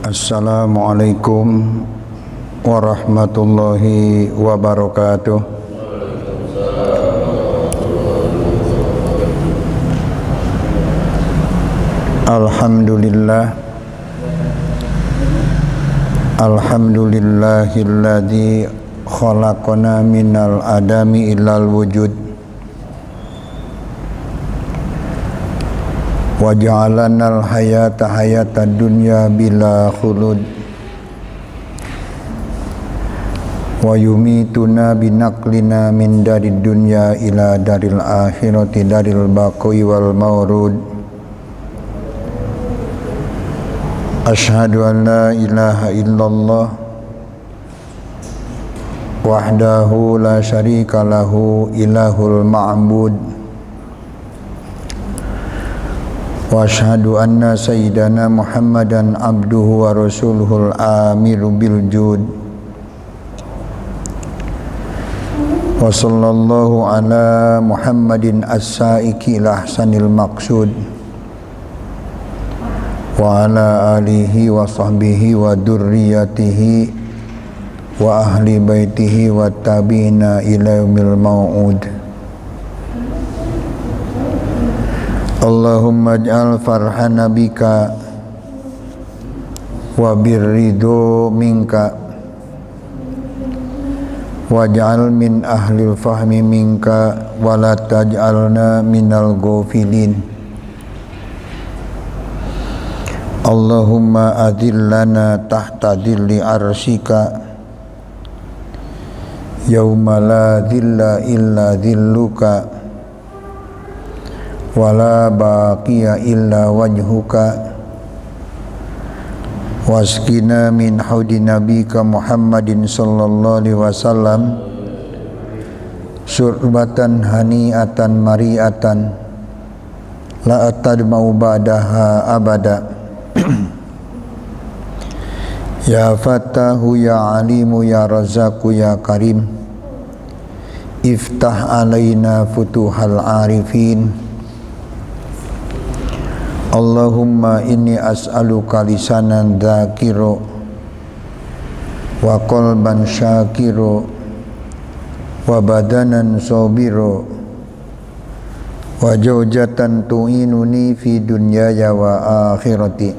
Assalamualaikum warahmatullahi wabarakatuh. Alhamdulillahilladzi khalaqana minal adami ilal wujud wa ja'alanal hayata hayatad dunya bila khulud wa yumituna binaqlina min darid dunya ila daril akhirati daril baqi wal mawrud. Asyhadu an la ilaha illallah wahdahu la syarika lahu ilahul ma'bud wa asyhadu anna sayyidana Muhammadan abduhu wa rasuluhul amiru bil jud wa sallallahu ala Muhammadin as-saiki ila ahsanil maqsud wa ala alihi wa sahbihi wa durriyatihi wa ahli baitihi wa tabi'ina ila yaumil mau'ud. Allahumma ij'al farhana bika wa birridho minka waj'al min ahlil fahmi minka wa la taj'alna minal ghafilin. Allahumma adillana tahta dhilli arsyika yauma la dhilla illa dhilluka wa la baqiya illa wajhuka wasqina min haudi nabika Muhammadin sallallahu alaihi wasallam syurbatan hani'atan mari'atan la atadma'u ba'daha abada. Ya Fattahu ya Alimu ya Razzaku ya Karim iftah alaina futuhal arifin. Allahumma inni as'aluka lisanan dzakiro wa qalban syakiro wa badanan sabiro wa zawjatan tu'inuni fi dunyaya wa akhirati.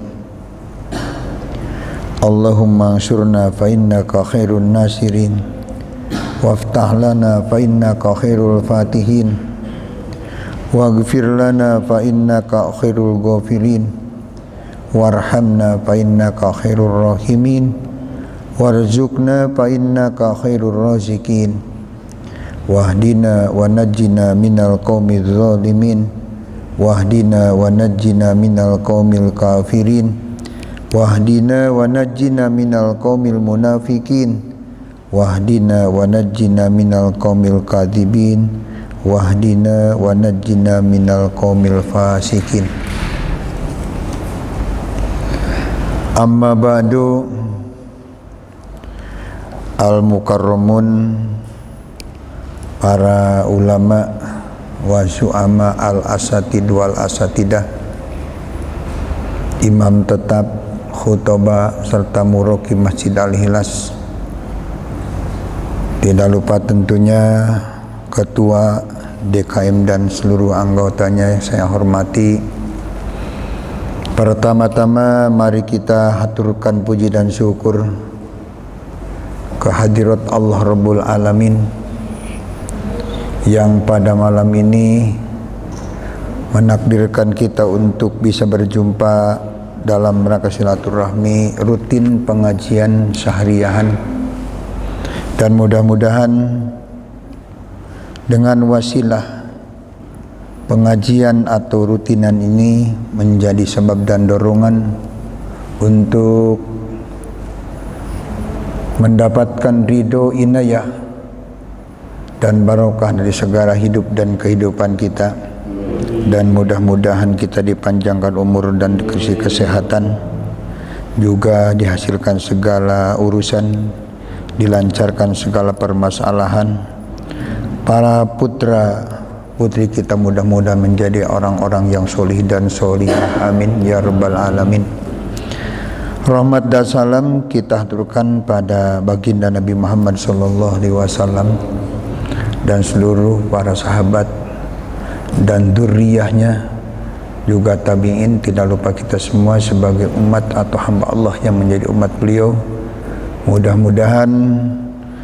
Allahumma ansurna fa innaka khairun nasirin waftah lana fa innaka khairul fatihin waghfir lana fa innaka khairul ghafirin warhamna fa innaka khairur rahimin warzuqna fa innaka khairur raziqin wahdina wa najjina minal qaumidz zalimin wahdina wa najjina minal qaumil kafirin wahdina wa najjina minal qaumil munafikin wahdina wa najjina minal qaumil kadhibin wahdina wa najjina minal qaumil fasikin. Amma ba'du, al-mukarramun, para ulama wa su'ama al-asatid wal asatidah, imam tetap, khutbah serta muroki Masjid Al-Ikhlas. Tidak lupa tentunya Ketua DKM dan seluruh anggotanya yang saya hormati. Pertama-tama mari kita haturkan puji dan syukur kehadirat Allah Rabbul Alamin yang pada malam ini menakdirkan kita untuk bisa berjumpa dalam rangka silaturahmi rutin pengajian syahriyahan, dan mudah-mudahan dengan wasilah pengajian atau rutinan ini menjadi sebab dan dorongan untuk mendapatkan ridho, inayah dan barokah dari segala hidup dan kehidupan kita, dan mudah-mudahan kita dipanjangkan umur dan dikasih kesehatan, juga dihasilkan segala urusan, dilancarkan segala permasalahan. Para putra putri kita mudah-mudahan menjadi orang-orang yang solih dan solihah, amin ya rabbal alamin. Rahmat dan salam kita haturkan pada baginda Nabi Muhammad sallallahu alaihi wasallam dan seluruh para sahabat dan dzurriyyahnya, juga tabi'in, tidak lupa kita semua sebagai umat atau hamba Allah yang menjadi umat beliau. Mudah-mudahan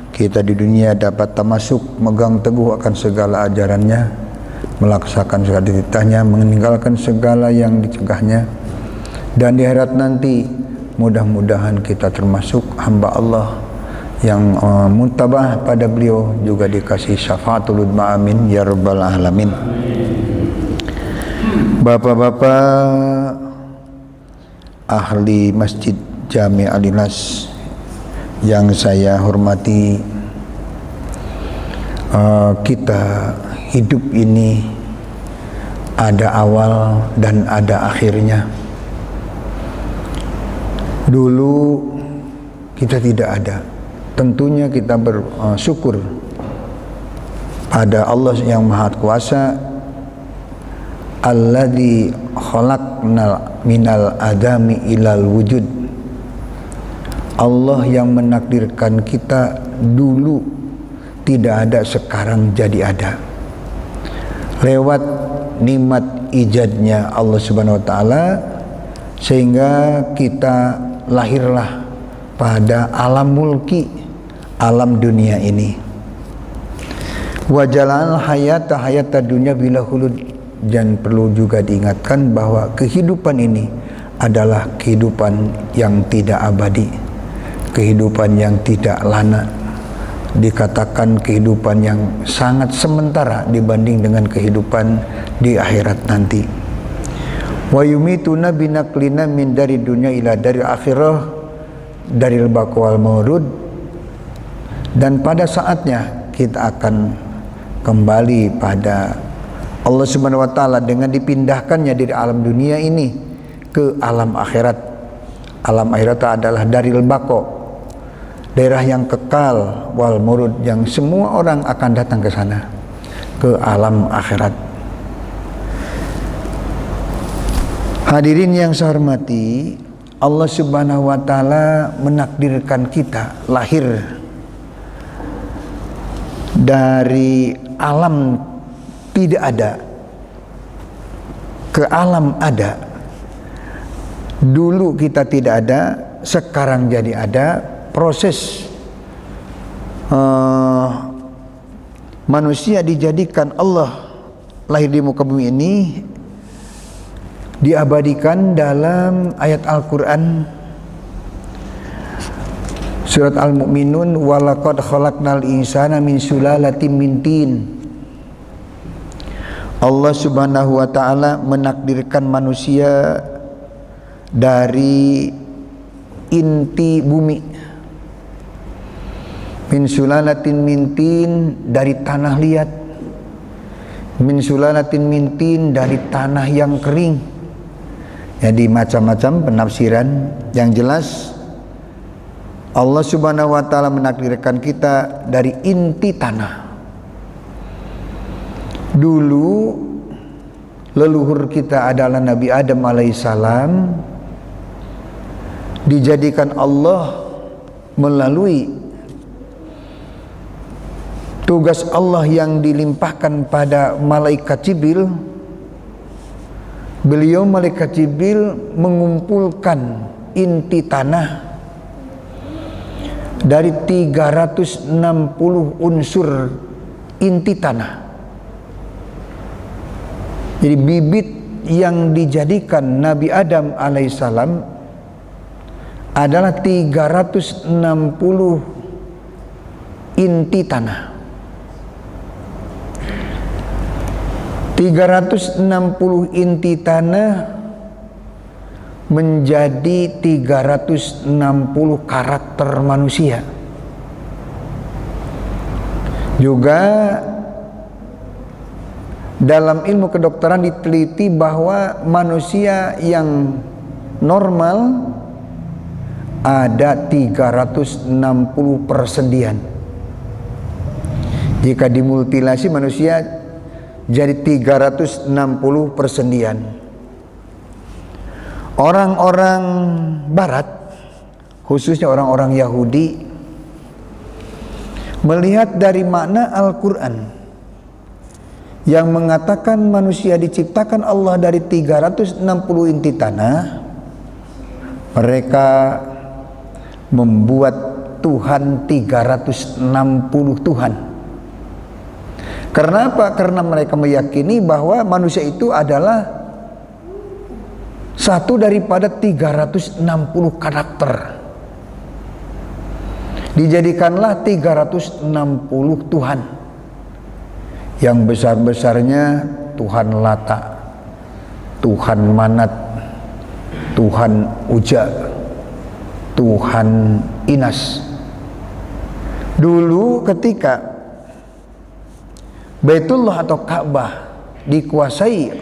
kita di dunia dapat termasuk megang teguh akan segala ajarannya, melaksanakan segala titahnya, meninggalkan segala yang dicegahnya, dan di akhirat nanti mudah-mudahan kita termasuk hamba Allah yang muntabah pada beliau, juga dikasih syafaatul udma, amin ya rabbal alamin. Bapak-bapak ahli Masjid Jami' Al-Ikhlas yang saya hormati, kita hidup ini ada awal dan ada akhirnya. Dulu kita tidak ada, tentunya kita bersyukur pada Allah yang Maha Kuasa, alladzi khalaqnal minal adami ilal wujud. Allah yang menakdirkan kita dulu tidak ada, sekarang jadi ada, lewat nikmat ijadnya Allah Subhanahu wa taala, sehingga kita lahirlah pada alam mulki, alam dunia ini. Wa jalal hayata dunya bila khulud. Dan perlu juga diingatkan bahwa kehidupan ini adalah kehidupan yang tidak abadi, kehidupan yang tidak lana, dikatakan kehidupan yang sangat sementara dibanding dengan kehidupan di akhirat nanti. Wa yumituna binaklina min dari dunia ila dari akhirah, dari al-baqwal maurud, dan pada saatnya kita akan kembali pada Allah Subhanahu wa taala dengan dipindahkannya dari alam dunia ini ke alam akhirat. Alam akhirat adalah daril baqo, daerah yang kekal, wal murud, yang semua orang akan datang ke sana, ke alam akhirat. Hadirin yang saya hormati, Allah Subhanahu wa taala menakdirkan kita lahir dari alam tidak ada ke alam ada. Dulu kita tidak ada, sekarang jadi ada. Proses manusia dijadikan Allah lahir di muka bumi ini diabadikan dalam ayat Al-Quran surat Al-Mu'minun, walaqad khalaqnal insana min sulalatin min tin. Allah Subhanahu wa taala menakdirkan manusia dari inti bumi, min sulalatin min tin, dari tanah liat, min sulalatin min tin, dari tanah yang kering. Jadi macam-macam penafsiran. Yang jelas Allah Subhanahu wa taala menakdirkan kita dari inti tanah. Dulu leluhur kita adalah Nabi Adam alaihissalam, dijadikan Allah melalui tugas Allah yang dilimpahkan pada malaikat Jibril. Beliau malaikat Jibril mengumpulkan inti tanah dari 360 unsur inti tanah. Jadi bibit yang dijadikan Nabi Adam alaihissalam adalah 360 inti tanah. 360 inti tanah menjadi 360 karakter manusia. Juga dalam ilmu kedokteran diteliti bahwa manusia yang normal ada 360 persendian. Jika dimutilasi manusia jadi 360 persendian. Orang-orang barat khususnya orang-orang Yahudi, melihat dari makna Al-Quran yang mengatakan manusia diciptakan Allah dari 360 inti tanah, mereka membuat Tuhan 360 Tuhan. Kenapa? Karena mereka meyakini bahwa manusia itu adalah satu daripada 360 karakter. Dijadikanlah 360 Tuhan. Yang besar-besarnya Tuhan Lata, Tuhan Manat, Tuhan Uja, Tuhan Inas. Dulu ketika Baitullah atau Ka'bah dikuasai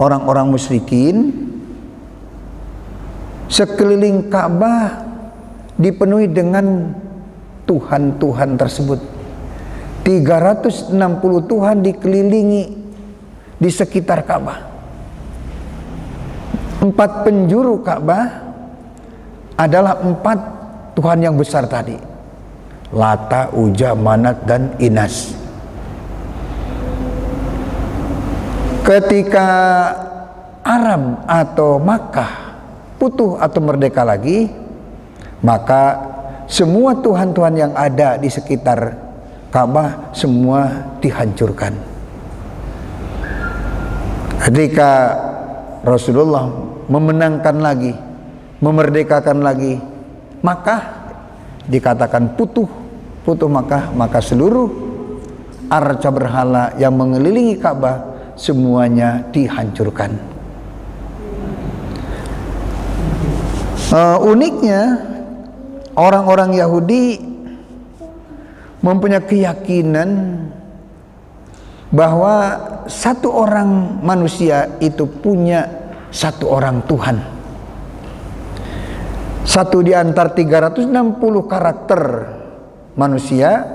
orang-orang musyrikin, sekeliling Ka'bah dipenuhi dengan Tuhan-Tuhan tersebut. 360 Tuhan dikelilingi di sekitar Ka'bah. 4 penjuru Ka'bah adalah 4 Tuhan yang besar tadi. Lata, Uja, Manat, dan Inas. Ketika Aram atau Makkah putuh atau merdeka lagi, maka semua Tuhan-Tuhan yang ada di sekitar Ka'bah semua dihancurkan. Ketika Rasulullah memenangkan lagi, memerdekakan lagi Makkah, dikatakan putuh Makkah, maka seluruh arca berhala yang mengelilingi Ka'bah semuanya dihancurkan. Uniknya orang-orang Yahudi mempunyai keyakinan bahwa satu orang manusia itu punya satu orang Tuhan. Satu di antara 360 karakter manusia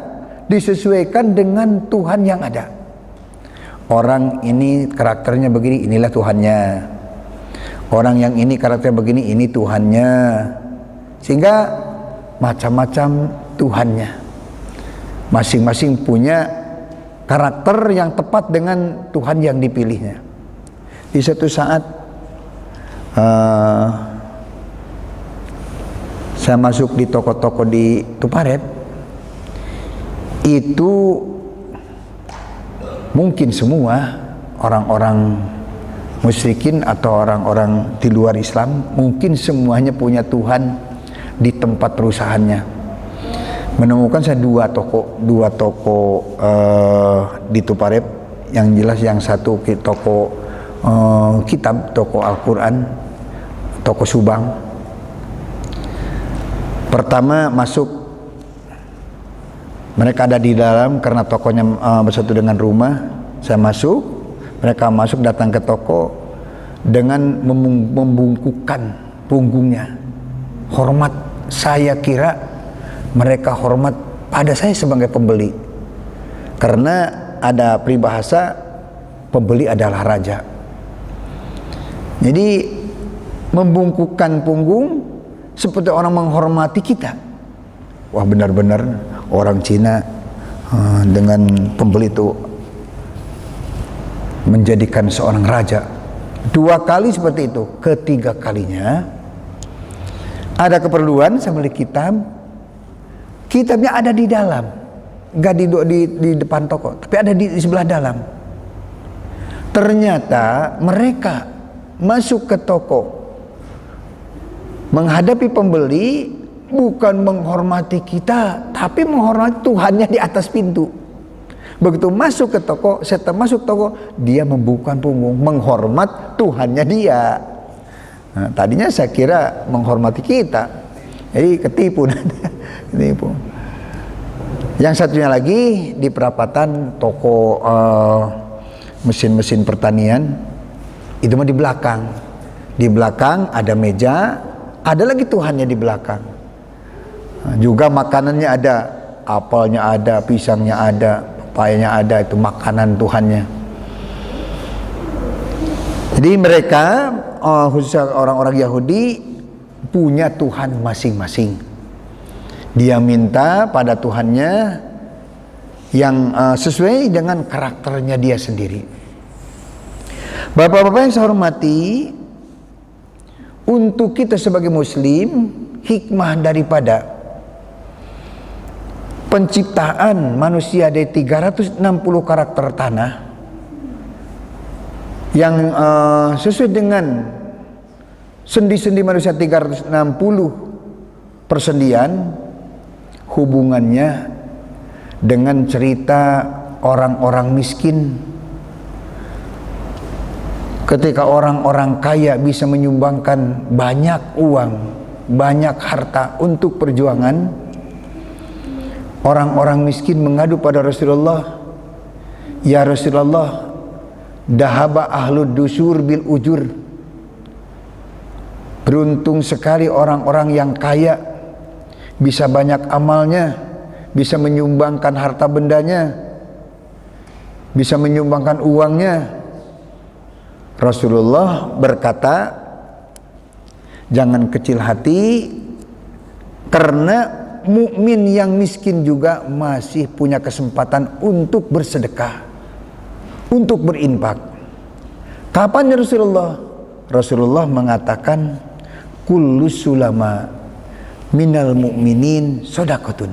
disesuaikan dengan Tuhan yang ada. Orang ini karakternya begini, inilah Tuhannya. Orang yang ini karakternya begini, ini Tuhannya. Sehingga macam-macam Tuhannya. Masing-masing punya karakter yang tepat dengan Tuhan yang dipilihnya. Di suatu saat saya masuk di toko-toko di Tuparet, itu mungkin semua orang-orang musyrikin atau orang-orang di luar Islam mungkin semuanya punya Tuhan di tempat perusahaannya. Menemukan saya dua toko di Tuparet, yang jelas yang satu toko kitab, toko Al-Quran, toko Subang. Pertama masuk, mereka ada di dalam karena tokonya bersatu dengan rumah. Saya masuk, mereka masuk datang ke toko dengan membungkukkan punggungnya, hormat. Saya kira mereka hormat pada saya sebagai pembeli, karena ada peribahasa pembeli adalah raja. Jadi membungkukkan punggung seperti orang menghormati kita. Wah, benar-benar orang Cina dengan pembeli itu menjadikan seorang raja. 2 kali seperti itu. Ketiga kalinya ada keperluan saya beli kitab. Kitabnya ada di dalam, nggak di depan toko, tapi ada di sebelah dalam. Ternyata mereka masuk ke toko menghadapi pembeli bukan menghormati kita, tapi menghormati Tuhannya di atas pintu. Begitu masuk ke toko, setelah masuk toko, dia membuka punggung, menghormat Tuhannya dia. Nah, tadinya saya kira menghormati kita, jadi ketipu. Ketipu. Yang satunya lagi di perapatan toko mesin-mesin pertanian, itu mah di belakang. Di belakang ada meja, ada lagi Tuhannya di belakang. Nah, juga makanannya ada, apelnya ada, pisangnya ada, pepayanya ada, itu makanan Tuhannya. Jadi mereka khususnya orang-orang Yahudi punya Tuhan masing-masing. Dia minta pada Tuhannya yang sesuai dengan karakternya dia sendiri. Bapak-bapak yang saya hormati, untuk kita sebagai muslim, hikmah daripada penciptaan manusia dari 360 karakter tanah yang sesuai dengan sendi-sendi manusia 360 persendian, hubungannya dengan cerita orang-orang miskin. Ketika orang-orang kaya bisa menyumbangkan banyak uang, banyak harta untuk perjuangan, orang-orang miskin mengadu pada Rasulullah, "Ya Rasulullah, dahaba ahlud dusur bil ujur." Beruntung sekali orang-orang yang kaya, bisa banyak amalnya, bisa menyumbangkan harta bendanya, bisa menyumbangkan uangnya. Rasulullah berkata, jangan kecil hati, karena mukmin yang miskin juga masih punya kesempatan untuk bersedekah, untuk berinfak. Kapan ya Rasulullah? Rasulullah mengatakan, kullu sulama minal mu'minin sodakotun.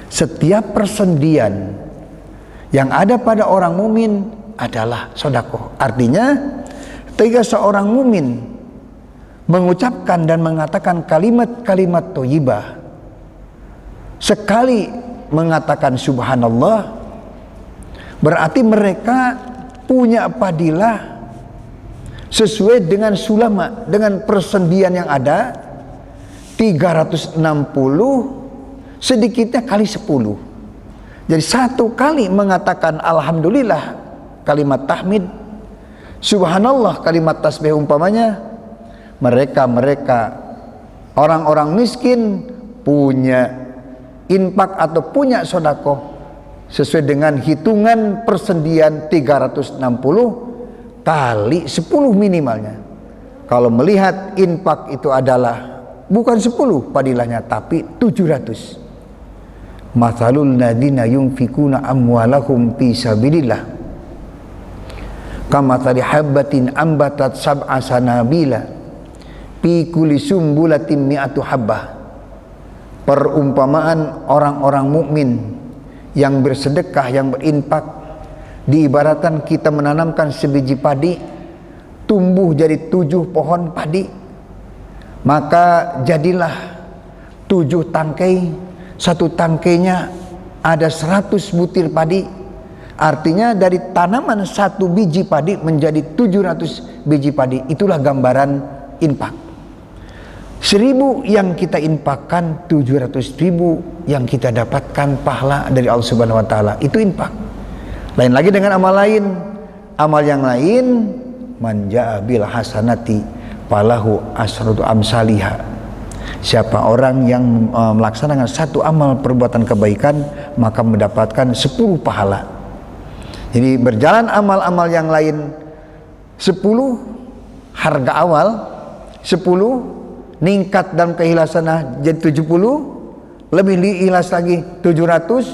Setiap persendian yang ada pada orang mukmin adalah sodakoh. Artinya, ketika seorang mukmin mengucapkan dan mengatakan kalimat-kalimat thayyibah, sekali mengatakan subhanallah, berarti mereka punya fadilah sesuai dengan sulama, dengan persendian yang ada 360, sedikitnya kali 10. Jadi satu kali mengatakan alhamdulillah, kalimat tahmid, subhanallah, kalimat tasbih umpamanya, mereka orang-orang miskin punya infak atau punya sodakoh sesuai dengan hitungan persendian 360 kali 10 minimalnya. Kalau melihat infak itu adalah bukan 10 padilahnya, tapi 700. Mathalul ladina yunfikuna amwalahum fi sabilillah kamathali habbatin ambatat sab'a sanabila fi kulli sumbulatin mi'atu habbah. Perumpamaan orang-orang mukmin yang bersedekah, yang berinfak, diibaratkan kita menanamkan sebiji padi, tumbuh jadi 7 pohon padi, maka jadilah 7 tangkai, satu tangkainya ada 100 butir padi. Artinya dari tanaman 1 biji padi menjadi 700 biji padi. Itulah gambaran infak. 1000 yang kita infakkan, 700.000 yang kita dapatkan pahala dari Allah Subhanahu wa taala. Itu infak. Lain lagi dengan amal lain. Amal yang lain, man jaa bil hasanati falahu asratu amsalihha. Siapa orang yang melaksanakan satu amal perbuatan kebaikan, maka mendapatkan 10 pahala. Jadi berjalan amal-amal yang lain 10 harga awal, 10 ningkat dalam keikhlasan jadi 70, lebih ikhlas lagi 700,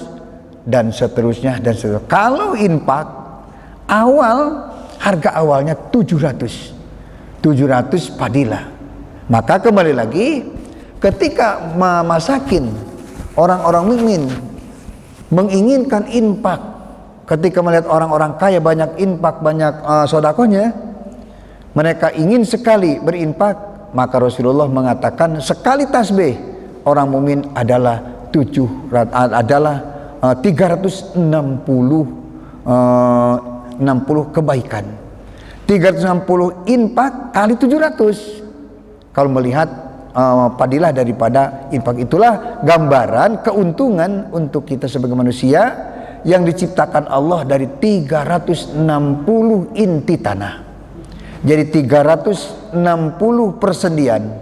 dan seterusnya dan seterusnya. Kalau infak awal, harga awalnya 700 fadilah. Maka kembali lagi, ketika masakin orang-orang mukmin menginginkan infak, ketika melihat orang-orang kaya banyak infak, banyak sodakohnya, mereka ingin sekali berinfak, maka Rasulullah mengatakan sekali tasbih orang mukmin adalah 360 kebaikan. 360 infak kali 700. Kalau melihat fadilah daripada infak, itulah gambaran keuntungan untuk kita sebagai manusia yang diciptakan Allah dari 360 inti tanah. Jadi 360 persendian.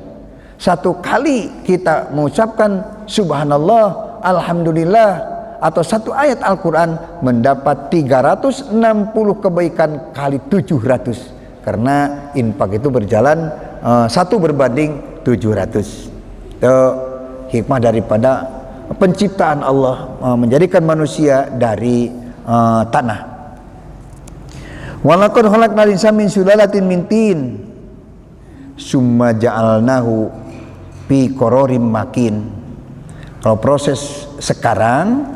Satu kali kita mengucapkan subhanallah, alhamdulillah, atau satu ayat Al-Quran, mendapat 360 kebaikan kali 700. Karena infak itu berjalan 1 berbanding 700. Itu hikmah daripada penciptaan Allah, menjadikan manusia dari tanah. Walaqad khalaqnal insana min sulalatin min tin summa ja'alnahu fi qararin makin. Kalau proses sekarang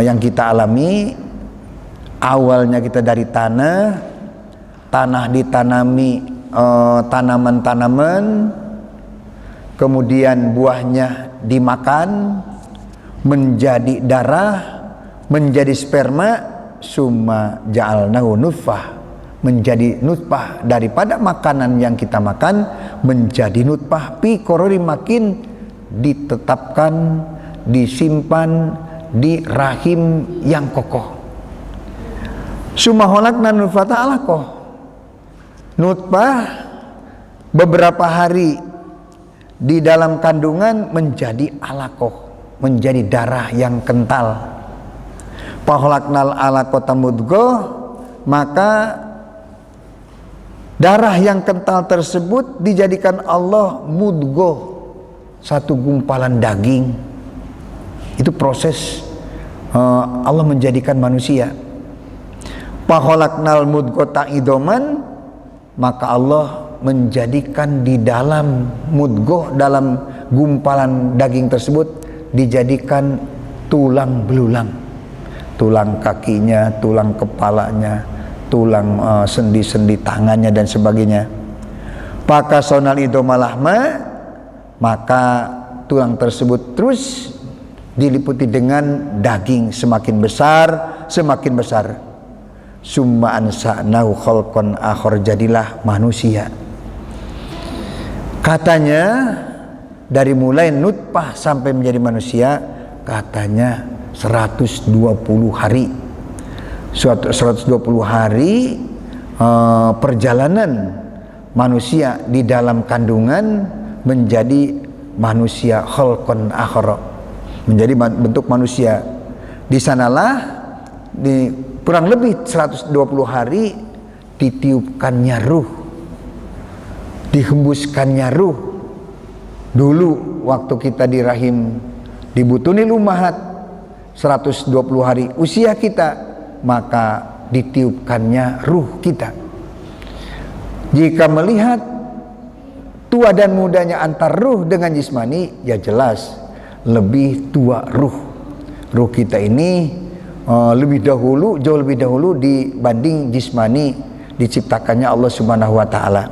yang kita alami, awalnya kita dari tanah ditanami tanaman-tanaman, kemudian buahnya dimakan menjadi darah, menjadi sperma, summa ja'alnahu nutfah, menjadi nutfah daripada makanan yang kita makan menjadi nutfah fi qararin makin, ditetapkan, disimpan di rahim yang kokoh. Summa khalaqna nutfata alaqah, nutfah beberapa hari di dalam kandungan menjadi alaqah, menjadi darah yang kental. Fa khalaqnal alaqata mudghah, maka darah yang kental tersebut dijadikan Allah mudghah, satu gumpalan daging. Itu proses Allah menjadikan manusia. Fa khalaqnal mudghata idoman, maka Allah menjadikan di dalam mudghah, dalam gumpalan daging tersebut dijadikan tulang belulang, tulang kakinya, tulang kepalanya, tulang sendi-sendi tangannya dan sebagainya. Pakasonal idomalahma, maka tulang tersebut terus diliputi dengan daging, semakin besar, semakin besar. Summa ansa'nahu khalqan akhar, jadilah manusia. Katanya dari mulai nutfah sampai menjadi manusia, katanya 120 hari. 120 hari perjalanan manusia di dalam kandungan menjadi manusia, khalqan akhar, menjadi bentuk manusia. Di sanalah di kurang lebih 120 hari ditiupkannya ruh, dihembuskannya ruh. Dulu waktu kita di rahim, di butunil ummahat, 120 hari usia kita, maka ditiupkannya ruh kita. Jika melihat tua dan mudanya antar ruh dengan jismani, ya jelas lebih tua ruh. Ruh kita ini lebih dahulu, jauh lebih dahulu dibanding jismani, diciptakannya Allah Subhanahu wa taala.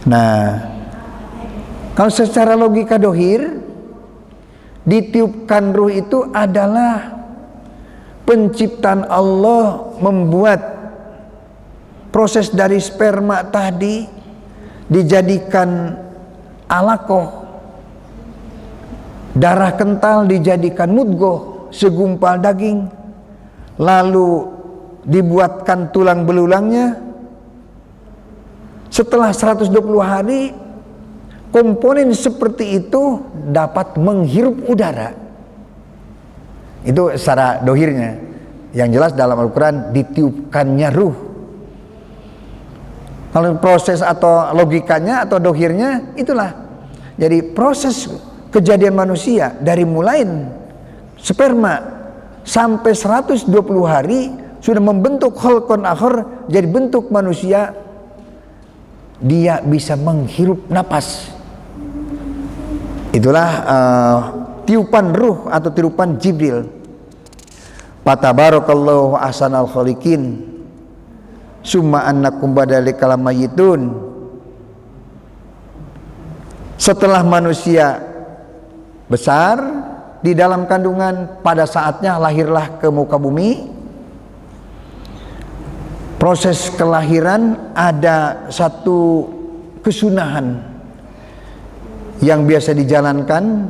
Nah, kalau secara logika dohir, ditiupkan ruh itu adalah penciptaan Allah, membuat proses dari sperma tadi dijadikan alaqah, darah kental dijadikan mudghah, segumpal daging, lalu dibuatkan tulang belulangnya. Setelah 120 hari, komponen seperti itu dapat menghirup udara. Itu secara dohirnya. Yang jelas dalam Al-Quran ditiupkannya ruh. Kalau proses atau logikanya atau dohirnya, itulah. Jadi proses kejadian manusia dari mulai sperma sampai 120 hari sudah membentuk khalqan akhar, jadi bentuk manusia. Dia bisa menghirup napas. Itulah tiupan ruh atau tiupan Jibril. Fatabarakallahu ahsanal khaliqin. Summa annakum badalikal mayitun. Setelah manusia besar di dalam kandungan, pada saatnya lahirlah ke muka bumi. Proses kelahiran ada satu kesunahan yang biasa dijalankan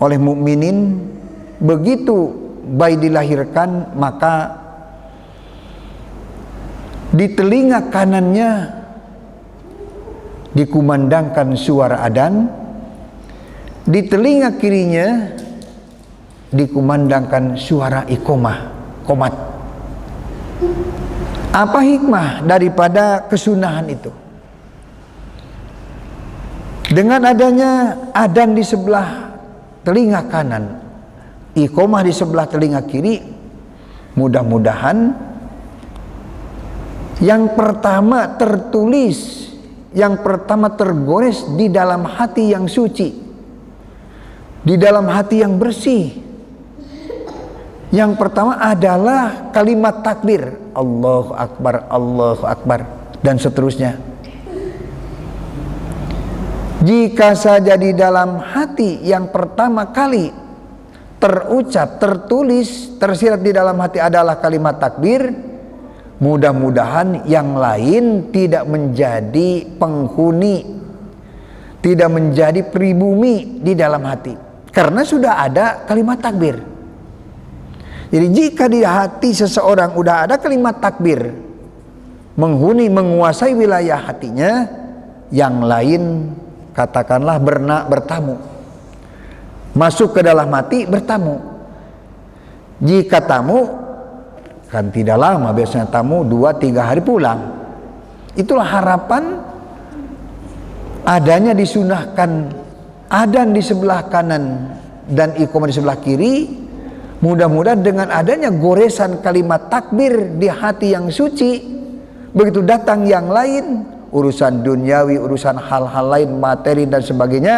oleh mukminin. Begitu bayi dilahirkan, maka di telinga kanannya dikumandangkan suara adzan, di telinga kirinya dikumandangkan suara iqamah, qomat. Apa hikmah daripada kesunahan itu? Dengan adanya adzan di sebelah telinga kanan, iqamah di sebelah telinga kiri, mudah-mudahan yang pertama tertulis, yang pertama tergores di dalam hati yang suci, di dalam hati yang bersih. Yang pertama adalah kalimat takbir, Allahu Akbar, dan seterusnya. Jika saja di dalam hati yang pertama kali terucap, tertulis, tersirat di dalam hati adalah kalimat takbir, mudah-mudahan yang lain tidak menjadi penghuni, tidak menjadi pribumi di dalam hati, karena sudah ada kalimat takbir. Jadi jika di hati seseorang udah ada kalimat takbir menghuni, menguasai wilayah hatinya, yang lain katakanlah bertamu, masuk ke dalam hati, bertamu. Jika tamu kan tidak lama, biasanya tamu 2-3 hari pulang. Itulah harapan adanya disunahkan adzan di sebelah kanan dan iqamah di sebelah kiri. Mudah-mudahan dengan adanya goresan kalimat takbir di hati yang suci, begitu datang yang lain, urusan duniawi, urusan hal-hal lain, materi dan sebagainya,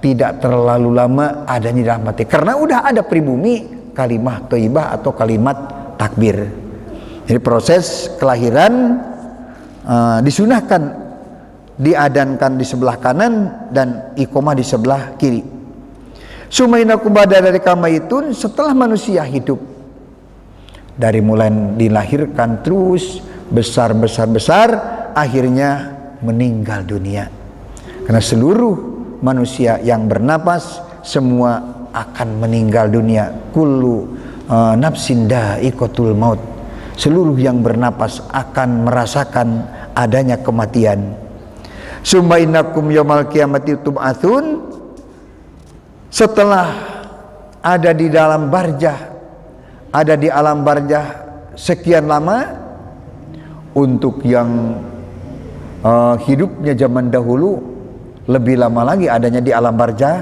tidak terlalu lama adanya di dalam hati, karena udah ada pribumi kalimat thayyibah atau kalimat takbir. Jadi proses kelahiran disunahkan diadankan di sebelah kanan dan iqamah di sebelah kiri. Sumainakum ba'da dzalika maitun, setelah manusia hidup, dari mulai dilahirkan terus besar, akhirnya meninggal dunia. Karena seluruh manusia yang bernapas semua akan meninggal dunia. Kullu nafsin dha'iqatul maut. Seluruh yang bernapas akan merasakan adanya kematian. Summa innakum yaumal qiyamati tub'atsun, setelah ada di dalam barzah, ada di alam barzah sekian lama, untuk yang hidupnya zaman dahulu lebih lama lagi adanya di alam barzah.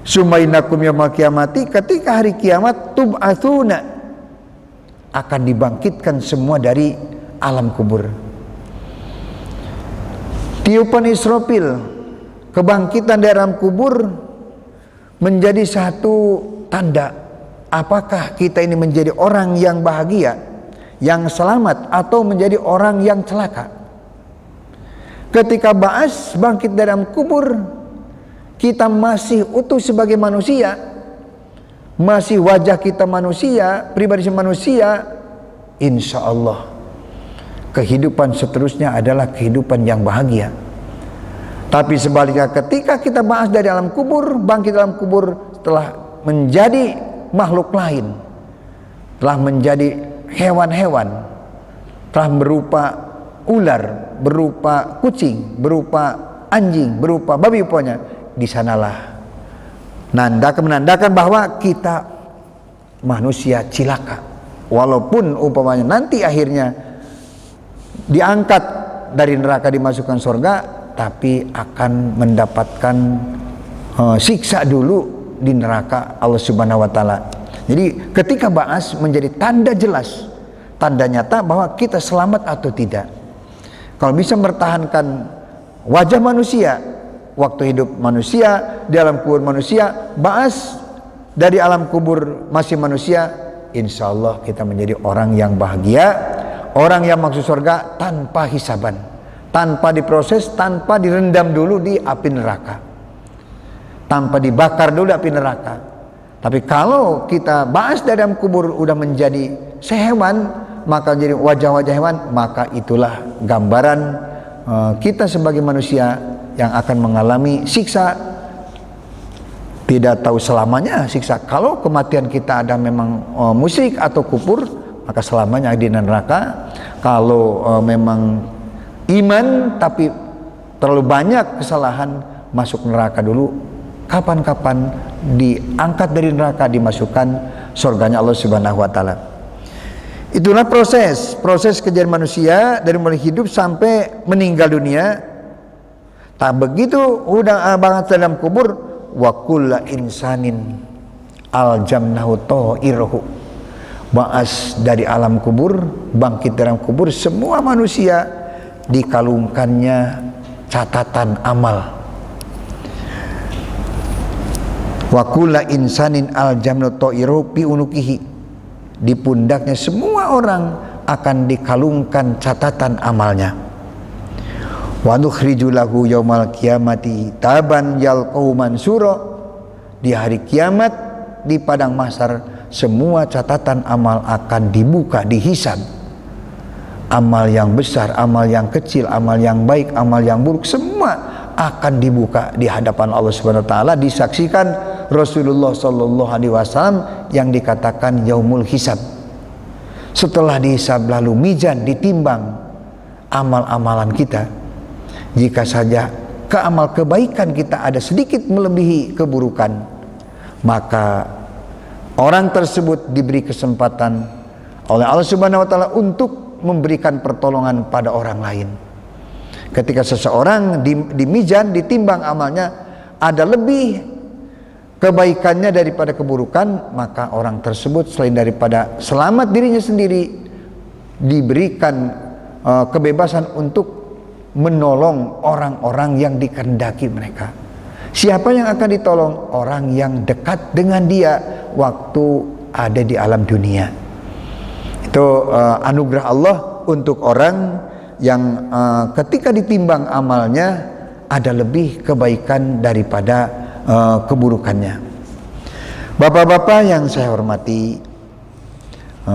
Sumainakum yaumil qiyamati, ketika hari kiamat, tub'atsuna, akan dibangkitkan semua dari alam kubur. Tiupan Israfil, kebangkitan dari alam kubur menjadi satu tanda apakah kita ini menjadi orang yang bahagia, yang selamat, atau menjadi orang yang celaka. Ketika ba'as, bangkit dari alam kubur, kita masih utuh sebagai manusia, masih wajah kita manusia, pribadi manusia, insya Allah kehidupan seterusnya adalah kehidupan yang bahagia. Tapi sebaliknya ketika kita ba'as dari alam kubur, bangkit dalam kubur, telah menjadi makhluk lain, telah menjadi hewan-hewan, telah berupa ular, berupa kucing, berupa anjing, berupa babi, pokoknya di sanalah menandakan bahwa kita manusia cilaka. Walaupun umpamanya nanti akhirnya diangkat dari neraka dimasukkan surga, tapi akan mendapatkan siksa dulu di neraka Allah Subhanahu wa taala. Jadi ketika ba'as menjadi tanda jelas, tanda nyata bahwa kita selamat atau tidak. Kalau bisa mempertahankan wajah manusia waktu hidup manusia, di alam kubur manusia, ba'as dari alam kubur masih manusia, insya Allah kita menjadi orang yang bahagia, orang yang masuk surga tanpa hisaban, tanpa diproses, tanpa direndam dulu di api neraka, tanpa dibakar dulu di api neraka. Tapi kalau kita ba'as dari alam kubur udah menjadi sehewan, maka jadi wajah-wajah hewan, maka itulah gambaran kita sebagai manusia yang akan mengalami siksa. Tidak tahu selamanya siksa. Kalau kematian kita ada memang musyrik atau kufur, maka selamanya di neraka. Kalau memang iman tapi terlalu banyak kesalahan, masuk neraka dulu. Kapan-kapan diangkat dari neraka, dimasukkan surganya Allah Subhanahu wa taala. Itulah proses kejadian manusia dari mulai hidup sampai meninggal dunia. Tak begitu udah banget dalam kubur, wa kullu insanin aljamnahu ta'irahu. Ba'as dari alam kubur, bangkit dalam kubur, semua manusia dikalungkannya catatan amal. Wa kullu insanin aljamnahu ta'irahu fi unukihi. Di pundaknya semua orang akan dikalungkan catatan amalnya. Wa nukhriju lahu yaumal qiyamati taban yalqahu mansura. Di hari kiamat, di padang mahsyar, semua catatan amal akan dibuka, dihisab. Amal yang besar, amal yang kecil, amal yang baik, amal yang buruk, semua akan dibuka di hadapan Allah Subhanahu wa taala, disaksikan Rasulullah sallallahu alaihi wasallam yang dikatakan yaumul hisab. Setelah dihisab lalu mizan, ditimbang amal-amalan kita. Jika saja keamal kebaikan kita ada sedikit melebihi keburukan, maka orang tersebut diberi kesempatan oleh Allah Subhanahu wa taala untuk memberikan pertolongan pada orang lain. Ketika seseorang di mizan, ditimbang amalnya, ada lebih kebaikannya daripada keburukan, maka orang tersebut selain daripada selamat dirinya sendiri, diberikan kebebasan untuk menolong orang-orang yang dikehendaki mereka. Siapa yang akan ditolong? Orang yang dekat dengan dia waktu ada di alam dunia. Itu anugerah Allah untuk orang yang ketika ditimbang amalnya ada lebih kebaikan daripada keburukannya. Bapak-bapak yang saya hormati,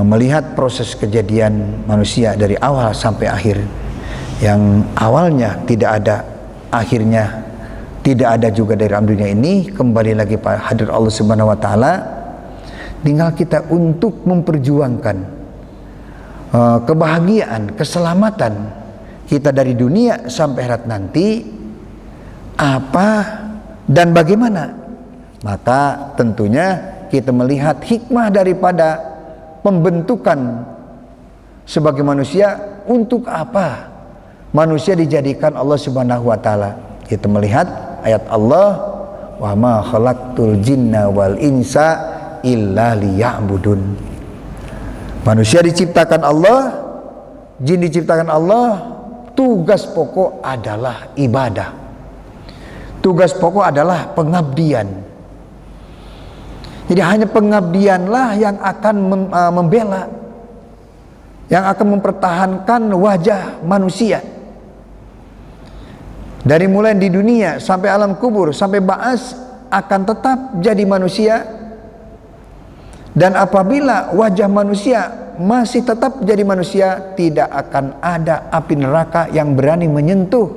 melihat proses kejadian manusia dari awal sampai akhir, yang awalnya tidak ada, akhirnya tidak ada juga dari alam dunia ini, kembali lagi pada hadir Allah Subhanahu wa taala. Tinggal kita untuk memperjuangkan kebahagiaan, keselamatan kita dari dunia sampai akhirat nanti, apa dan bagaimana. Maka tentunya kita melihat hikmah daripada pembentukan sebagai manusia. Untuk apa manusia dijadikan Allah Subhanahu wa taala? Kita melihat ayat Allah, wa ma khalaqtul jinna wal insa illa liya'budun. Manusia diciptakan Allah, jin diciptakan Allah, tugas pokok adalah ibadah. Tugas pokok adalah pengabdian. Jadi hanya pengabdianlah yang akan membela, yang akan mempertahankan wajah manusia. Dari mulai di dunia sampai alam kubur sampai ba'as akan tetap jadi manusia. Dan apabila wajah manusia masih tetap jadi manusia, tidak akan ada api neraka yang berani menyentuh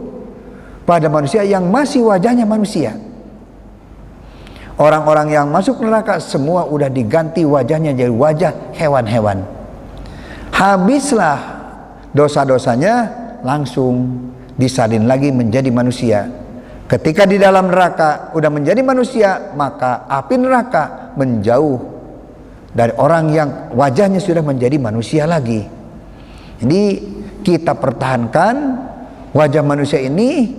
pada manusia yang masih wajahnya manusia. Orang-orang yang masuk neraka semua udah diganti wajahnya jadi wajah hewan-hewan. Habislah dosa-dosanya, langsung disalin lagi menjadi manusia. Ketika di dalam neraka udah menjadi manusia, maka api neraka menjauh dari orang yang wajahnya sudah menjadi manusia lagi. Jadi kita pertahankan wajah manusia ini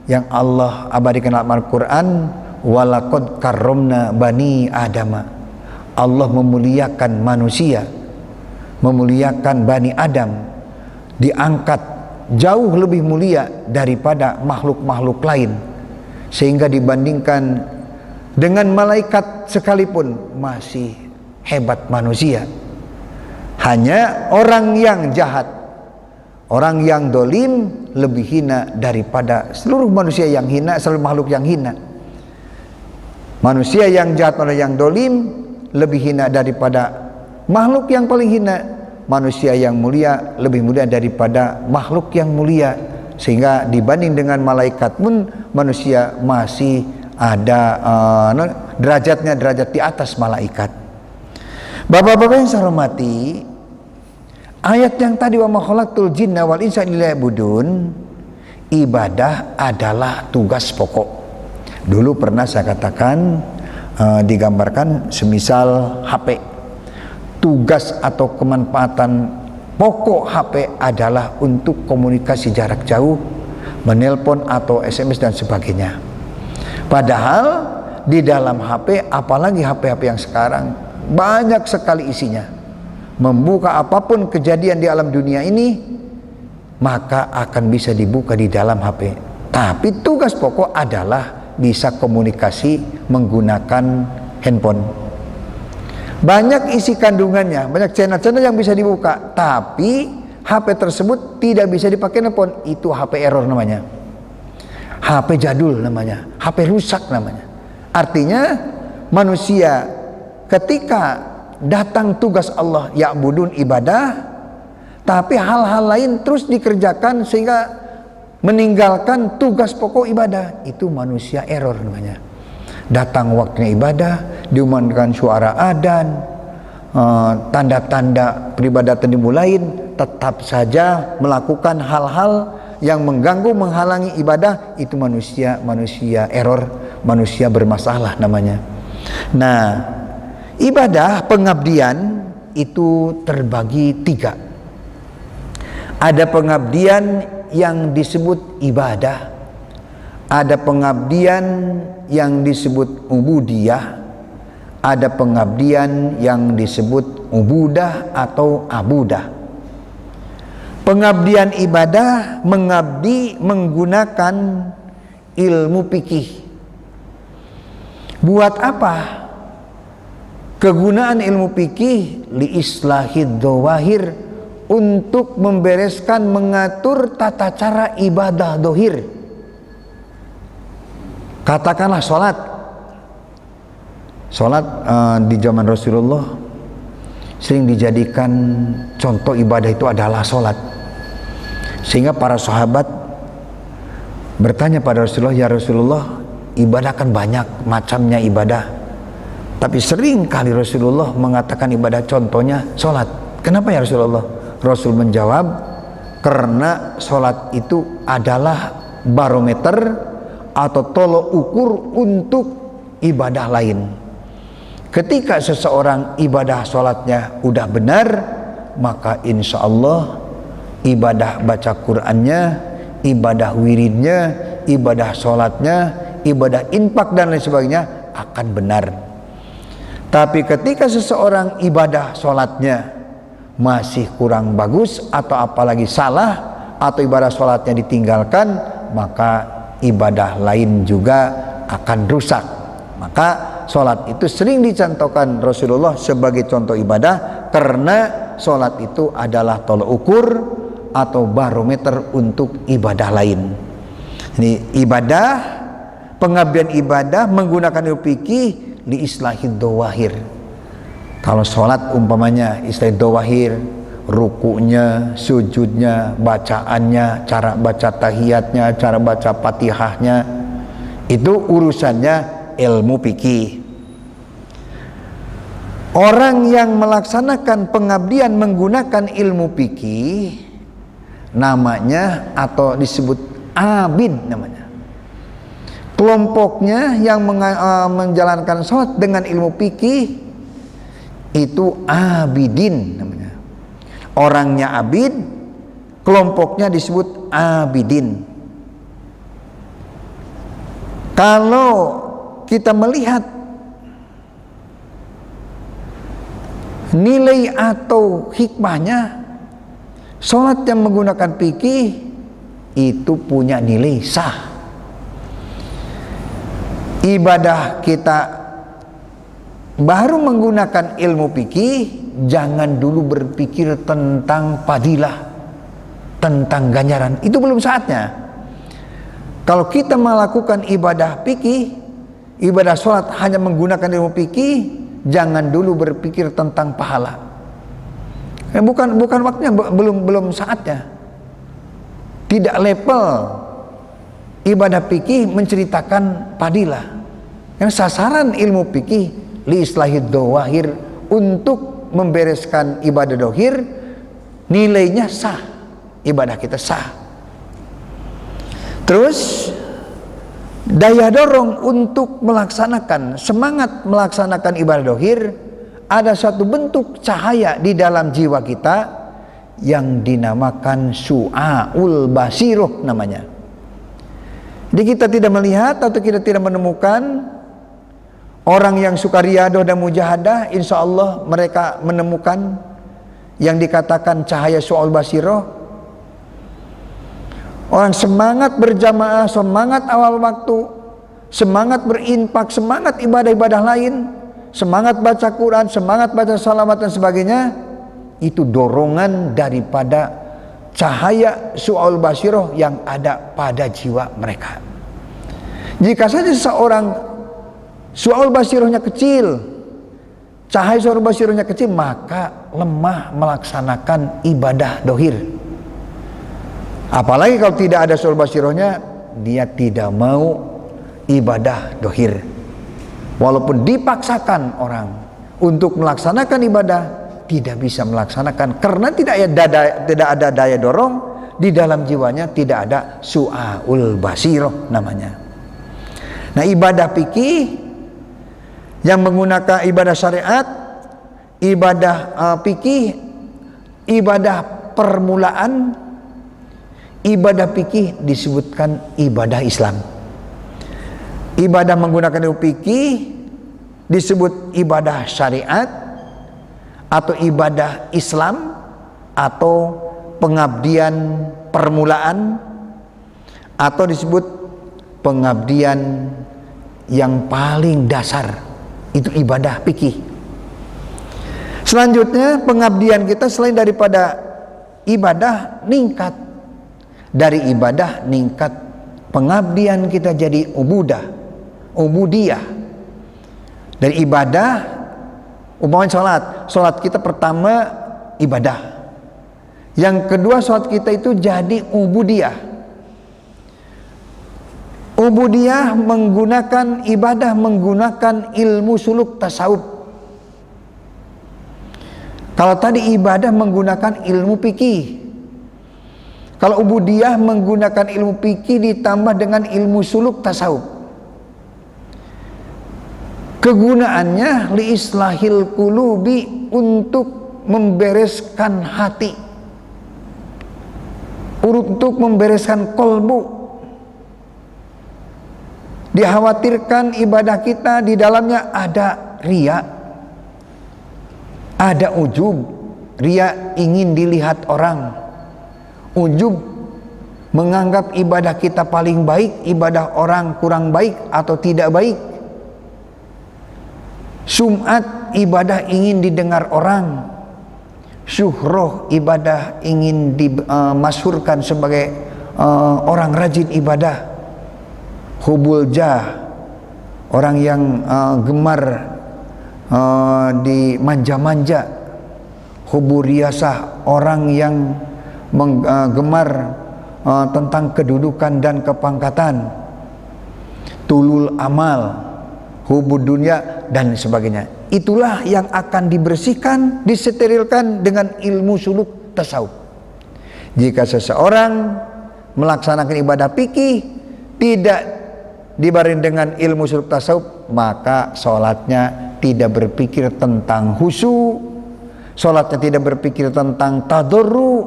yang Allah abadikan dalam Al-Quran. Walaqad karramna bani Adama. Allah memuliakan manusia, memuliakan Bani Adam, diangkat jauh lebih mulia daripada makhluk-makhluk lain, sehingga dibandingkan dengan malaikat sekalipun masih hebat manusia. Hanya orang yang jahat, orang yang dolim lebih hina daripada seluruh manusia yang hina, seluruh makhluk yang hina. Manusia yang jahat, manusia yang dolim lebih hina daripada makhluk yang paling hina. Manusia yang mulia lebih mulia daripada makhluk yang mulia, sehingga dibanding dengan malaikat pun manusia masih ada derajatnya, derajat di atas malaikat. Bapak-bapak yang saya hormati, ayat yang tadi wa ma khalaqtul jinna wal insa illa liya'budun, ibadah adalah tugas pokok. Dulu pernah saya katakan, digambarkan semisal HP. Tugas atau kemanfaatan pokok HP adalah untuk komunikasi jarak jauh, menelpon atau SMS dan sebagainya. Padahal di dalam HP, apalagi HP-HP yang sekarang, banyak sekali isinya. Membuka apapun kejadian di alam dunia ini, maka akan bisa dibuka di dalam HP. Tapi tugas pokok adalah bisa komunikasi menggunakan handphone. Banyak isi kandungannya, banyak channel-channel yang bisa dibuka, tapi HP tersebut tidak bisa dipakai handphone. Itu HP error namanya, HP jadul namanya, HP rusak namanya. Artinya manusia ketika datang tugas Allah, ya'budun, ibadah, tapi hal-hal lain terus dikerjakan sehingga meninggalkan tugas pokok ibadah, itu manusia error namanya. Datang waktunya ibadah, diumandangkan suara adzan, tanda-tanda peribadatan dimulain, tetap saja melakukan hal-hal yang mengganggu, menghalangi ibadah, itu manusia error, manusia bermasalah namanya. Nah, ibadah pengabdian itu terbagi 3. Ada pengabdian yang disebut ibadah, ada pengabdian yang disebut ubudiyah, ada pengabdian yang disebut ubudah atau abudah. Pengabdian ibadah, mengabdi menggunakan ilmu fikih. Buat apa? Kegunaan ilmu fikih li islahid dhawahir, untuk membereskan, mengatur tata cara ibadah dohir. Katakanlah sholat di zaman Rasulullah sering dijadikan contoh ibadah, itu adalah sholat. Sehingga para sahabat bertanya pada Rasulullah, ya Rasulullah, ibadah kan banyak macamnya ibadah, tapi sering kali Rasulullah mengatakan ibadah contohnya sholat. Kenapa ya Rasulullah? Rasul menjawab, karena sholat itu adalah barometer atau tolok ukur untuk ibadah lain. Ketika seseorang ibadah sholatnya udah benar, maka insya Allah ibadah baca Qur'annya, ibadah wiridnya, ibadah sholatnya, ibadah infak dan lain sebagainya akan benar. Tapi ketika seseorang ibadah sholatnya masih kurang bagus, atau apalagi salah, atau ibadah sholatnya ditinggalkan, maka ibadah lain juga akan rusak. Maka sholat itu sering dicontohkan Rasulullah sebagai contoh ibadah, karena sholat itu adalah tolok ukur atau barometer untuk ibadah lain. Ini ibadah, pengabdian ibadah menggunakan ilmu fikih li islahid dhawahir. Kalau sholat umpamanya istilah dhawahir, rukunya, sujudnya, bacaannya, cara baca tahiyatnya, cara baca fatihahnya, itu urusannya ilmu fikih. Orang yang melaksanakan pengabdian menggunakan ilmu fikih namanya, atau disebut abid namanya. Kelompoknya yang menjalankan sholat dengan ilmu fikih itu abidin namanya. Orangnya abid, kelompoknya disebut abidin. Kalau kita melihat nilai atau hikmahnya, sholat yang menggunakan fikih itu punya nilai sah. Ibadah kita baru menggunakan ilmu fikih, jangan dulu berpikir tentang fadilah, tentang ganjaran. Itu belum saatnya. Kalau kita melakukan ibadah fikih, ibadah sholat hanya menggunakan ilmu fikih, jangan dulu berpikir tentang pahala. Bukan waktunya, belum saatnya. Tidak level ibadah fikih menceritakan fadilah. Yang sasaran ilmu fikih li islahid dhawahir, untuk membereskan ibadah dohir, nilainya sah, ibadah kita sah. Terus daya dorong untuk melaksanakan, semangat melaksanakan ibadah dohir, ada satu bentuk cahaya di dalam jiwa kita yang dinamakan su'aul basiroh namanya. Jadi kita tidak melihat atau kita tidak menemukan orang yang suka riadah dan mujahadah, insya Allah mereka menemukan yang dikatakan cahaya su'ul basirah. Orang semangat berjamaah, semangat awal waktu, semangat berinfak, semangat ibadah-ibadah lain, semangat baca Quran, semangat baca salawat dan sebagainya, itu dorongan daripada cahaya su'ul basirah yang ada pada jiwa mereka. Jika saja seseorang su'ul basirahnya kecil, cahaya su'ul basirahnya kecil, maka lemah melaksanakan ibadah dohir. Apalagi kalau tidak ada su'ul basirahnya, dia tidak mau ibadah dohir. Walaupun dipaksakan orang untuk melaksanakan ibadah, tidak bisa melaksanakan karena tidak ada daya dorong di dalam jiwanya, tidak ada su'ul basirah namanya. Nah, ibadah fikih yang menggunakan ibadah syariat, ibadah fikih, ibadah permulaan, ibadah fikih disebutkan ibadah Islam. Ibadah menggunakan ilmu fikih disebut ibadah syariat atau ibadah Islam atau pengabdian permulaan atau disebut pengabdian yang paling dasar, itu ibadah fikih. Selanjutnya pengabdian kita selain daripada ibadah ningkat, dari ibadah ningkat pengabdian kita jadi ubudiyah. Dari ibadah, umpamanya sholat kita pertama ibadah, yang kedua sholat kita itu jadi ubudiyah. Ubudiyah menggunakan ibadah, menggunakan ilmu suluk tasawuf. Kalau tadi ibadah menggunakan ilmu fikih, kalau ubudiyah menggunakan ilmu fikih ditambah dengan ilmu suluk tasawuf. Kegunaannya liislahil qulubi, untuk membereskan hati, untuk membereskan kolbu. Dikhawatirkan ibadah kita di dalamnya ada riya, ada ujub. Riya ingin dilihat orang, ujub menganggap ibadah kita paling baik, ibadah orang kurang baik atau tidak baik. Sum'at, ibadah ingin didengar orang. Syuhroh, ibadah ingin dimasyhurkan sebagai orang rajin ibadah. Hubul jah, orang yang gemar dimanja-manja. Hubur riyasah, orang yang gemar tentang kedudukan dan kepangkatan. Tulul amal, hubud dunia dan sebagainya. Itulah yang akan dibersihkan, disterilkan dengan ilmu suluk tasawuf. Jika seseorang melaksanakan ibadah fikih tidak dibarengi dengan ilmu suluk tasawuf, maka sholatnya tidak berpikir tentang khusyuk, sholatnya tidak berpikir tentang tadarru,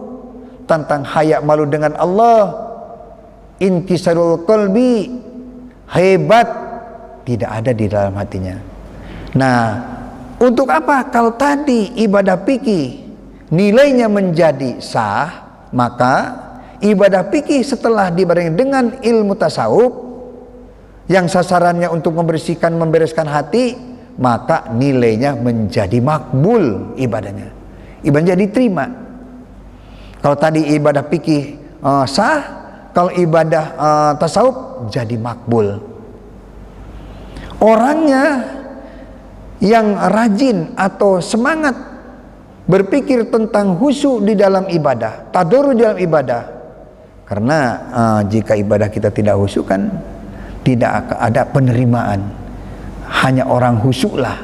tentang haya malu dengan Allah, inkisarul qalbi, hebat, tidak ada di dalam hatinya. Nah, untuk apa? Kalau tadi ibadah fikih nilainya menjadi sah, maka ibadah fikih setelah dibarengi dengan ilmu tasawuf yang sasarannya untuk membersihkan, membereskan hati, maka nilainya menjadi makbul ibadahnya. Ibadahnya diterima. Kalau tadi ibadah fikih sah, kalau ibadah tasawuf jadi makbul. Orangnya yang rajin atau semangat berpikir tentang khusyuk di dalam ibadah, tadarrur di dalam ibadah. Karena jika ibadah kita tidak khusyuk kan tidak ada penerimaan. Hanya orang khusyuklah,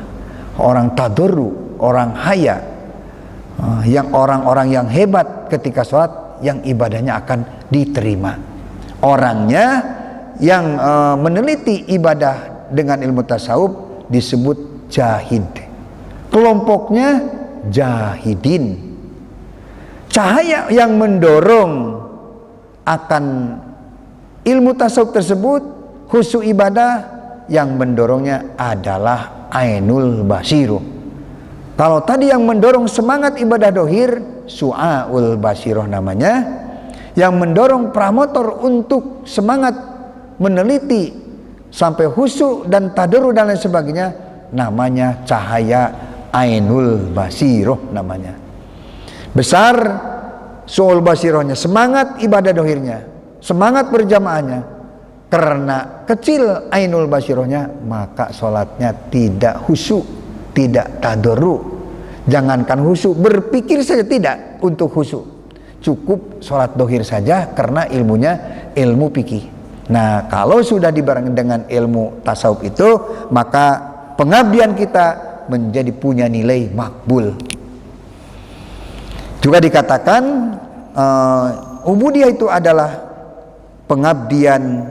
orang tadarrur, orang haya, yang orang-orang yang hebat ketika sholat, yang ibadahnya akan diterima. Orangnya yang meneliti ibadah dengan ilmu tasawuf disebut jahid. Kelompoknya jahidin. Cahaya yang mendorong akan ilmu tasawuf tersebut, khusyuk ibadah yang mendorongnya adalah ainul basiroh. Kalau tadi yang mendorong semangat ibadah dohir, su'aul basiroh namanya, yang mendorong pramotor untuk semangat meneliti sampai khusyuk dan tadarrus dan lain sebagainya, namanya cahaya ainul basiroh namanya. Besar su'ul basirohnya, semangat ibadah dohirnya, semangat berjamaahnya. Karena kecil ainul basirohnya, maka sholatnya tidak khusyuk, tidak tadarrus. Jangankan khusyuk, berpikir saja tidak untuk khusyuk. Cukup sholat dohir saja karena ilmunya ilmu fikih. Nah, kalau sudah dibarengi dengan ilmu tasawuf itu, maka pengabdian kita menjadi punya nilai makbul. Juga dikatakan ubudiyah itu adalah pengabdian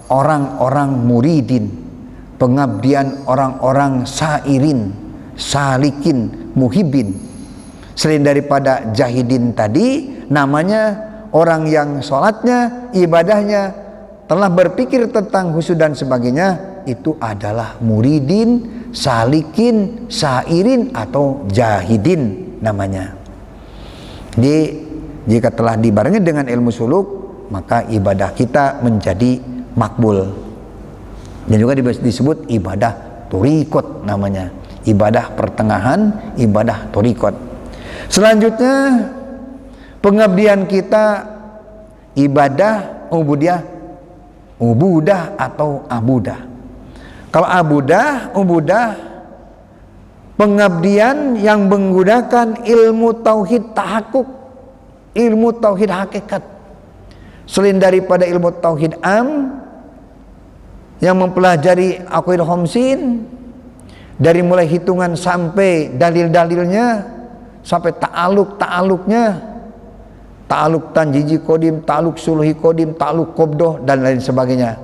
orang-orang muridin, pengabdian orang-orang sairin, salikin, muhibin. Selain daripada jahidin tadi, namanya orang yang sholatnya, ibadahnya telah berpikir tentang khusyuk dan sebagainya, itu adalah muridin, salikin, sairin atau jahidin namanya. Jadi jika telah dibarengi dengan ilmu suluk, maka ibadah kita menjadi makbul. Dan juga disebut ibadah thariqat namanya, ibadah pertengahan, ibadah thariqat. Selanjutnya pengabdian kita ibadah ubudah atau abudah. Kalau ubudah pengabdian yang menggunakan ilmu tauhid tahakkuk, ilmu tauhid hakikat. Selain daripada ilmu tauhid am yang mempelajari aqaidah khamsin, dari mulai hitungan sampai dalil-dalilnya, sampai ta'aluk-ta'aluknya, ta'aluk tanjiji kodim, ta'aluk suluhi kodim, ta'aluk qobdoh dan lain sebagainya.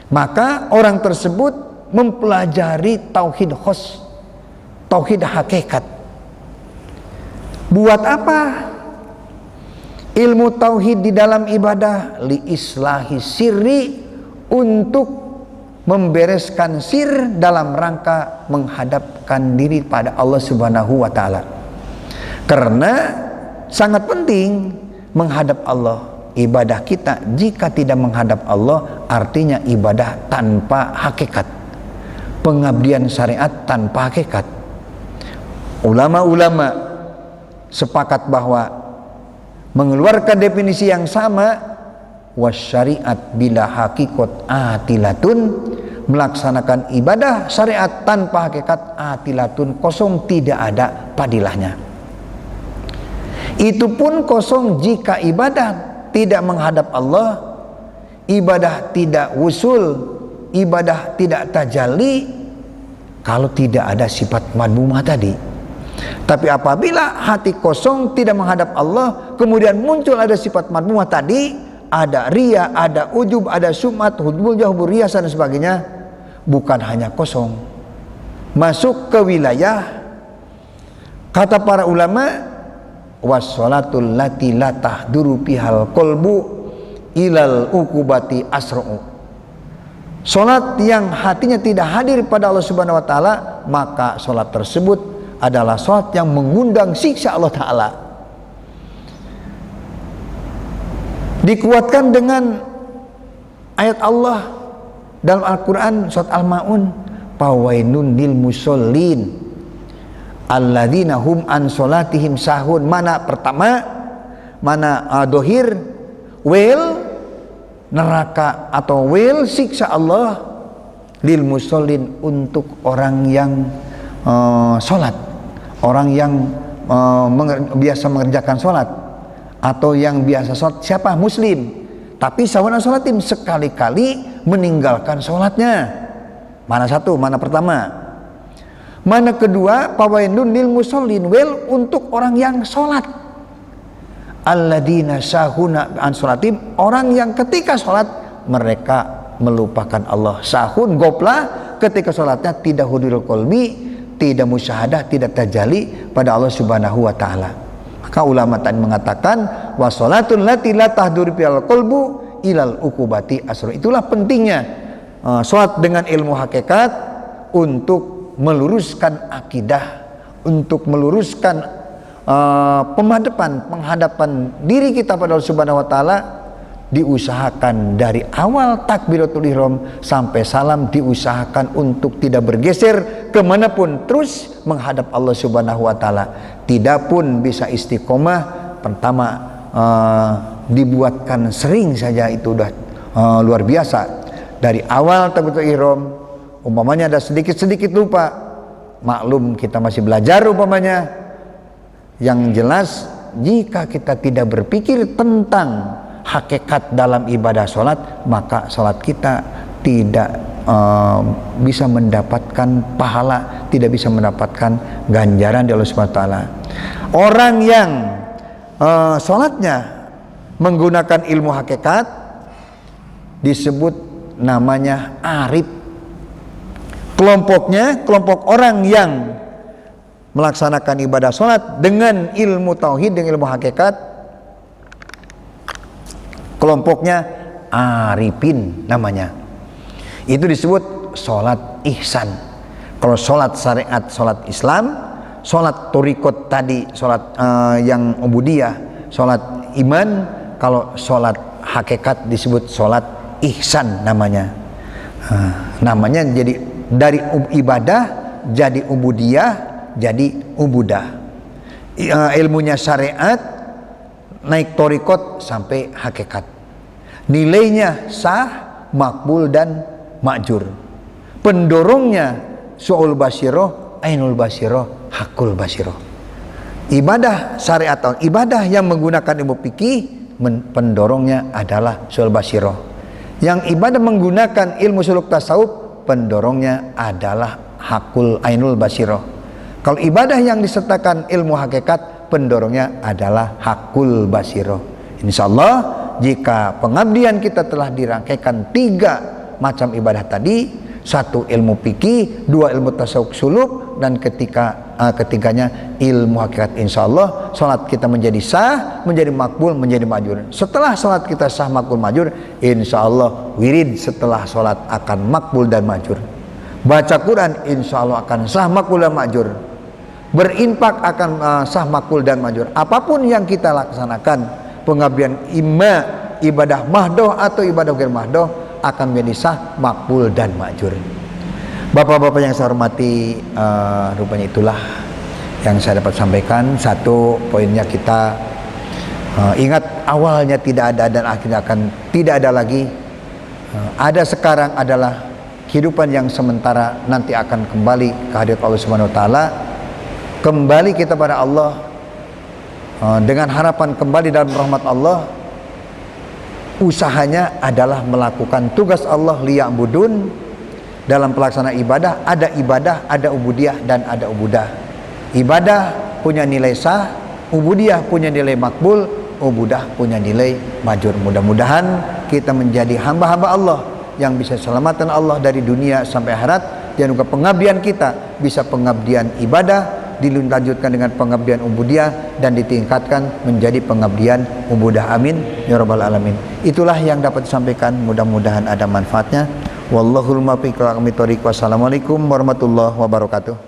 Maka orang tersebut mempelajari tauhid khos, tauhid hakikat. Buat apa? Ilmu tauhid di dalam ibadah li islahi sirri, untuk membereskan sir dalam rangka menghadapkan diri pada Allah Subhanahu wa taala. Karena sangat penting menghadap Allah. Ibadah kita jika tidak menghadap Allah artinya ibadah tanpa hakikat. Pengabdian syariat tanpa hakikat. Ulama-ulama sepakat bahwa mengeluarkan definisi yang sama, wasyariat bila hakikat atilatun, melaksanakan ibadah syariat tanpa hakikat atilatun, kosong, tidak ada padilahnya. Itu pun kosong jika ibadah tidak menghadap Allah, ibadah tidak wusul, ibadah tidak tajalli, kalau tidak ada sifat madmumah tadi. Tapi apabila hati kosong tidak menghadap Allah, kemudian muncul ada sifat madmumah tadi, ada riya, ada ujub, ada sum'at, hudbul jahbur, riasan dan sebagainya, bukan hanya kosong, masuk ke wilayah, kata para ulama, wassalatul lati la tahduru bihal qalbu ilal ukubati asra'u. Salat yang hatinya tidak hadir pada Allah Subhanahu wa taala, maka salat tersebut adalah salat yang mengundang siksa Allah taala. Dikuatkan dengan ayat Allah dalam Al-Quran surat Al-Ma'un, fawainun lil musallin alladzina hum an salatihim sahun. Mana pertama, mana dohir, wel neraka atau wel siksa Allah, lil musallin untuk orang yang sholat, orang yang biasa mengerjakan sholat, atau yang biasa sholat. Siapa? Muslim, tapi sawana sholatim, sekali-kali meninggalkan sholatnya. Mana satu? Mana pertama? Mana kedua? Pawainun lil musallin, wel untuk orang yang sholat, alladzina sahuna an sholatim, orang yang ketika sholat mereka melupakan Allah. Sahun, gopla, ketika sholatnya tidak hudurul qalbi, tidak musyahadah, tidak tajalli pada Allah Subhanahu wa taala. Maka ulama tadi mengatakan wasolatul lati la tahdur fil qalbu ilal ukubati asro. Itulah pentingnya salat dengan ilmu hakikat untuk meluruskan akidah, untuk meluruskan penghadapan diri kita pada Allah Subhanahu wa taala. Diusahakan dari awal takbiratul ihram sampai salam, diusahakan untuk tidak bergeser kemanapun, terus menghadap Allah Subhanahu wa taala. Tidak pun bisa istiqomah, pertama dibuatkan sering saja, itu udah luar biasa. Dari awal takbiratul ihram umpamanya ada sedikit-sedikit lupa, maklum kita masih belajar umpamanya. Yang jelas jika kita tidak berpikir tentang hakikat dalam ibadah sholat, maka sholat kita tidak bisa mendapatkan pahala, tidak bisa mendapatkan ganjaran di Allah Subhanahu wa taala. Orang yang sholatnya menggunakan ilmu hakikat disebut namanya arif. Kelompok orang yang melaksanakan ibadah sholat dengan ilmu tauhid, dengan ilmu hakikat, kelompoknya arifin namanya. Itu disebut sholat ihsan. Kalau sholat syariat, sholat Islam, sholat torikot tadi, sholat yang ubudiyah, sholat iman. Kalau sholat hakikat disebut sholat ihsan namanya. Namanya jadi dari ibadah jadi ubudiyah, jadi ubudah. Ilmunya syariat, naik torikot sampai hakikat. Nilainya sah, makbul dan ma'jur. Pendorongnya su'ul basiroh, ainul basiroh, hakul basiroh. Ibadah syariat, ibadah yang menggunakan ilmu fikih, pendorongnya adalah su'ul basiroh. Yang ibadah menggunakan ilmu suluk tasawuf, pendorongnya adalah hakul ainul basiroh. Kalau ibadah yang disertakan ilmu hakikat, pendorongnya adalah hakul basiroh. Insyaallah jika pengabdian kita telah dirangkaikan 3 macam ibadah tadi, 1 ilmu fikih, 2 ilmu tasawuf suluk, dan ketiganya ilmu hakikat, insyaallah salat kita menjadi sah, menjadi makbul, menjadi ma'jur. Setelah salat kita sah, makbul, ma'jur, insyaallah wirid setelah salat akan makbul dan ma'jur. Baca Quran insyaallah akan sah, makbul dan ma'jur. Berinfak akan sah, makbul dan ma'jur. Apapun yang kita laksanakan, pengabdian ibadah mahdoh atau ibadah ghair mahdoh, akan menjadi sah, makbul dan ma'jur. Bapak-bapak yang saya hormati, rupanya itulah yang saya dapat sampaikan. 1 poinnya, kita ingat awalnya tidak ada dan akhirnya akan tidak ada lagi. Ada sekarang adalah kehidupan yang sementara, nanti akan kembali ke hadirat Allah Subhanahu wa taala. Kembali kita pada Allah dengan harapan kembali dalam rahmat Allah. Usahanya adalah melakukan tugas Allah liya'budun. Dalam pelaksanaan ibadah, ada ubudiyah dan ada ubudah. Ibadah punya nilai sah, ubudiyah punya nilai makbul, ubudah punya nilai ma'jur. Mudah-mudahan kita menjadi hamba-hamba Allah yang bisa selamatkan Allah dari dunia sampai akhirat, dan juga pengabdian kita bisa pengabdian ibadah, dilanjutkan dengan pengabdian ubudiyah, dan ditingkatkan menjadi pengabdian ubudah. Amin ya rabbal alamin. Itulah yang dapat disampaikan, mudah-mudahan ada manfaatnya. Wallahul muwaffiq ila aqwamit thoriq. Wassalamualaikum warahmatullahi wabarakatuh.